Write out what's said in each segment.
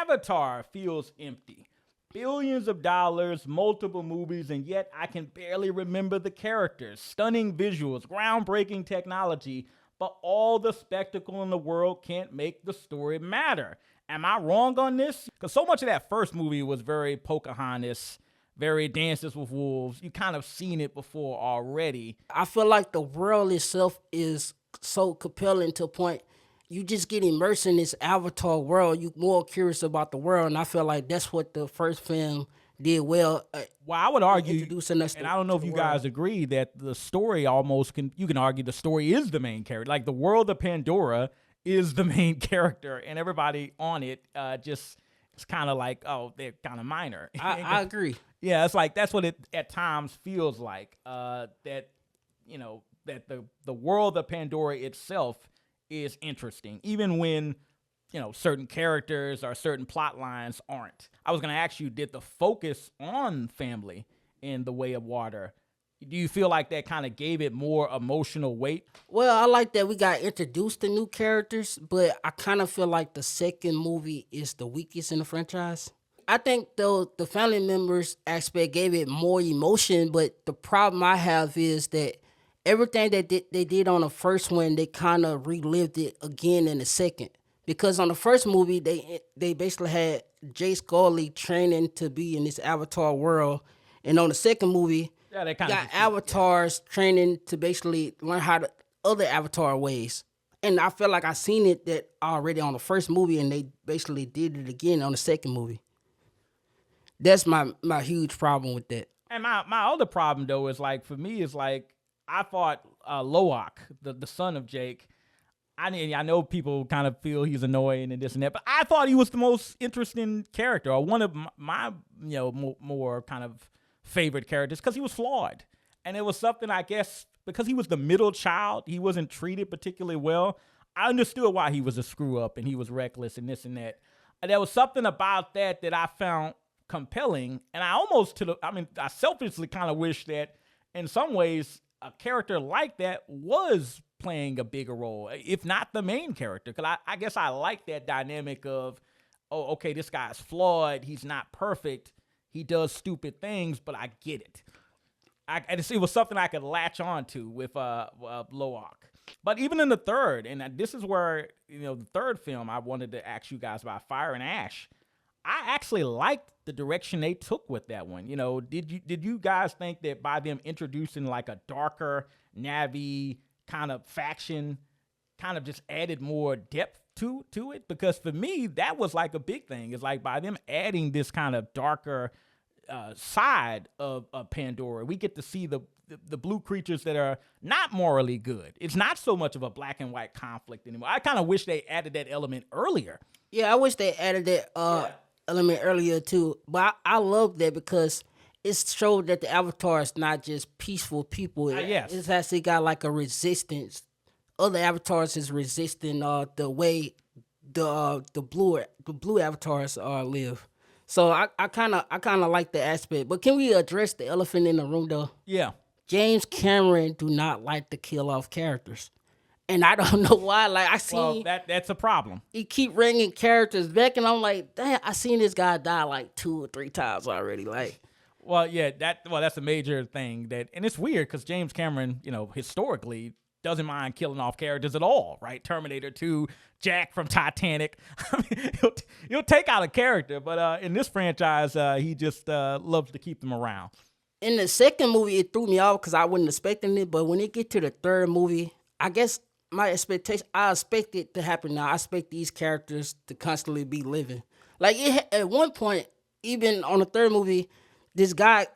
Avatar feels empty. Billions of dollars, multiple movies, and yet I can barely remember the characters. Stunning visuals, groundbreaking technology, but all the spectacle in the world can't make the story matter. Am I wrong on this? Because so much of that first movie was very Pocahontas, very Dances with Wolves. You kind of seen it before already. I feel like the world itself is so compelling to a point you just get immersed in this Avatar world. You more curious about the world, and I feel like that's what the first film did well. Well, I would argue, introducing us and I don't know if you guys agree, that the story almost you can argue the story is the main character. Like the world of Pandora is the main character, and everybody on it just it's kind of like, oh, they're kind of minor. I agree. Yeah, it's like that's what it at times feels like. That that the world of Pandora itself is interesting, even when certain characters or certain plot lines aren't. I was going to ask you, did the focus on family in The Way of Water, do you feel like that kind of gave it more emotional weight? Well, I like that we got introduced to new characters, but I kind of feel like the second movie is the weakest in the franchise. I think though the family members aspect gave it more emotion, but the problem I have is that everything that they did on the first one, they kind of relived it again in the second. Because on the first movie, they basically had Jay Scully training to be in this Avatar world, and on the second movie, they got avatars training to basically learn how to other Avatar ways. And I feel like I seen it that already on the first movie, and they basically did it again on the second movie. That's my huge problem with that. And my other problem though is like for me is like I thought Loak, the son of Jake. I know people kind of feel he's annoying and this and that, but I thought he was the most interesting character, or one of my more kind of favorite characters, because he was flawed, and it was something, I guess, because he was the middle child, he wasn't treated particularly well. I understood why he was a screw up and he was reckless and this and that. And there was something about that I found compelling, and I selfishly kind of wish that in some ways a character like that was playing a bigger role, if not the main character. Because I guess I like that dynamic of, oh, okay, this guy's flawed, he's not perfect, he does stupid things, but I get it. It was something I could latch on to with Loak. But even in the third, and this is where, the third film I wanted to ask you guys about, Fire and Ash, I actually liked the direction they took with that one. Did you guys think that by them introducing like a darker Na'vi kind of faction kind of just added more depth to it? Because for me, that was like a big thing. It's like by them adding this kind of darker side of Pandora, we get to see the blue creatures that are not morally good. It's not so much of a black and white conflict anymore. I kind of wish they added that element earlier. Yeah, I wish they added that element earlier too. But I love that because it showed that the Avatar is not just peaceful people. Yes. It's actually got like a resistance. Other avatars is resisting the way the blue avatars live. So I kind of like the aspect. But can we address the elephant in the room though? Yeah. James Cameron do not like to kill off characters. And I don't know why. Like I seen that's a problem. He keep bringing characters back, and I'm like, damn, I seen this guy die like 2 or 3 times already. Like, well, yeah, that's a major thing and it's weird because James Cameron, historically doesn't mind killing off characters at all, right? Terminator 2, Jack from Titanic. I mean, he'll take out a character, but in this franchise, he just loves to keep them around. In the second movie, it threw me off because I wasn't expecting it, but when it get to the third movie, I guess my expectation, I expect it to happen now. I expect these characters to constantly be living. Like at one point, even on the third movie, this guy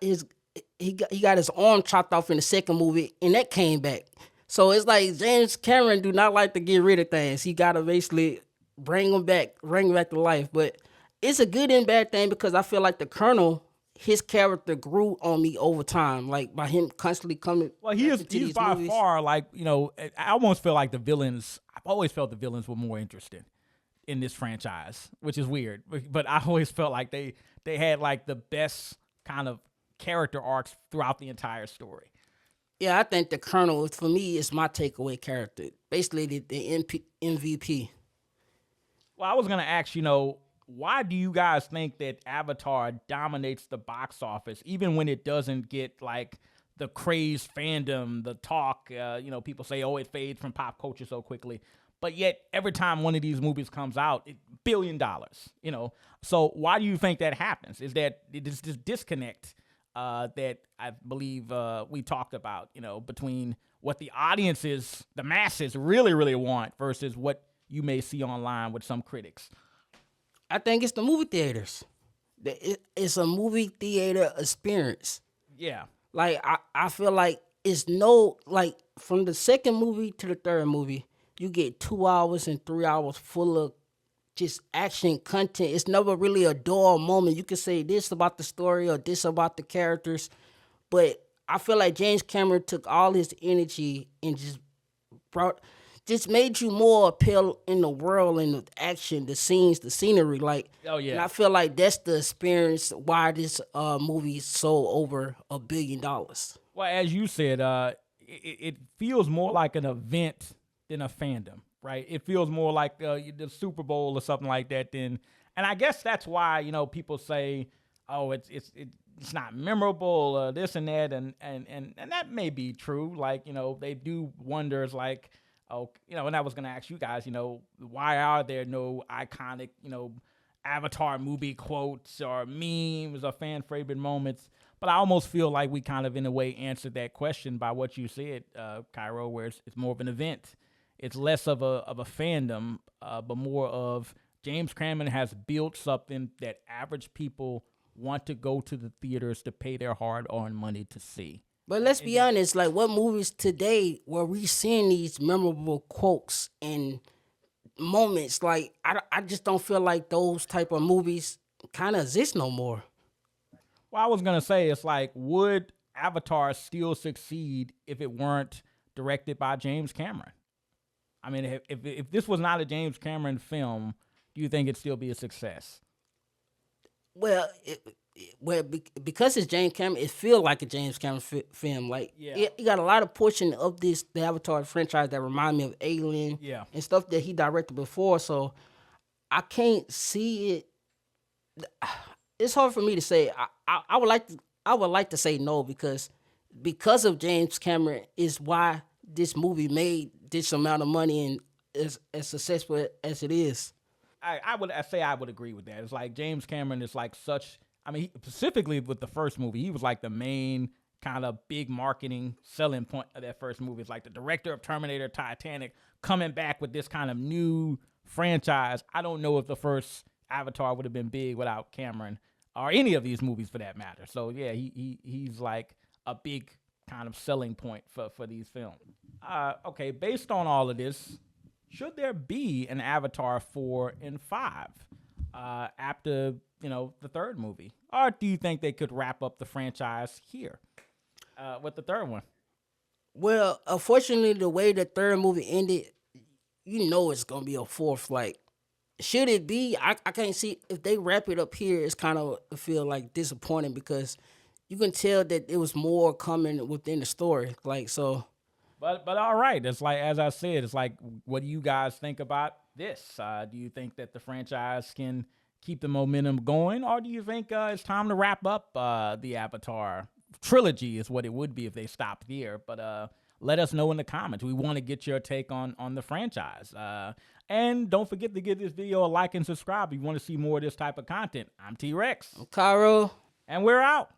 he got his arm chopped off in the second movie, and that came back. So it's like James Cameron do not like to get rid of things. He gotta basically bring them back to life. But it's a good and bad thing because I feel like the Colonel, his character grew on me over time, like by him constantly coming. Well, he's by movies. Far like I almost feel like the villains. I've always felt the villains were more interesting in this franchise, which is weird. But I always felt like they had like the best kind of character arcs throughout the entire story. Yeah, I think the Colonel for me is my takeaway character, basically the MVP. Well, I was gonna ask, why do you guys think that Avatar dominates the box office, even when it doesn't get like the crazed fandom, the talk? People say, oh, it fades from pop culture so quickly. But yet, every time one of these movies comes out, $1 billion, So why do you think that happens? Is that it's this disconnect that I believe we talked about, between what the audiences, the masses really, really want versus what you may see online with some critics? I think it's the movie theaters. It's a movie theater experience. Yeah. Like, I feel like from the second movie to the third movie, you get 2 hours and 3 hours full of just action content. It's never really a dull moment. You can say this about the story or this about the characters, but I feel like James Cameron took all his energy and just made you more appeal in the world and the action, the scenes, the scenery. Like, oh yeah, and I feel like that's the experience why this movie sold over $1 billion. Well, as you said, it feels more like an event than a fandom, right? It feels more like the Super Bowl or something like that. And I guess that's why people say, oh, it's not memorable, this and that, and that may be true. Like they do wonders, like. Oh, and I was going to ask you guys, why are there no iconic, Avatar movie quotes or memes or fan favorite moments? But I almost feel like we kind of, in a way, answered that question by what you said, Cairo, where it's more of an event. It's less of a fandom, but more of James Cameron has built something that average people want to go to the theaters to pay their hard-earned money to see. But let's be honest, like what movies today were we seeing these memorable quotes and moments? Like I just don't feel like those type of movies kind of exist no more. Well, I was gonna say it's like, would Avatar still succeed if it weren't directed by James Cameron? I mean, if this was not a James Cameron film, do you think it'd still be a success? Well, because it's James Cameron, it feels like a James Cameron film. Like, you got a lot of portion of the Avatar franchise that remind me of Alien, and stuff that he directed before. So I can't see it. It's hard for me to say. I would like to say no because of James Cameron is why this movie made this amount of money and is as successful as it is. I would agree with that. It's like James Cameron is like such. I mean, specifically with the first movie, he was like the main kind of big marketing selling point of that first movie. It's like the director of Terminator, Titanic, coming back with this kind of new franchise. I don't know if the first Avatar would have been big without Cameron or any of these movies for that matter. So yeah, he's like a big kind of selling point for these films. Okay, based on all of this, should there be an Avatar 4 and 5 after the third movie, or do you think they could wrap up the franchise here with the third one? Well, unfortunately, the way the third movie ended, it's gonna be a fourth. Like, should it be? I can't see if they wrap it up here. It's kind of feel like disappointing because you can tell that there was more coming within the story. Like so. But all right, it's like, as I said, it's like, what do you guys think about this? Do you think that the franchise can keep the momentum going, or do you think it's time to wrap up the Avatar trilogy is what it would be if they stopped here? But let us know in the comments. We want to get your take on the franchise. And don't forget to give this video a like and subscribe if you want to see more of this type of content. I'm T-Rex. I'm Cairo. And we're out.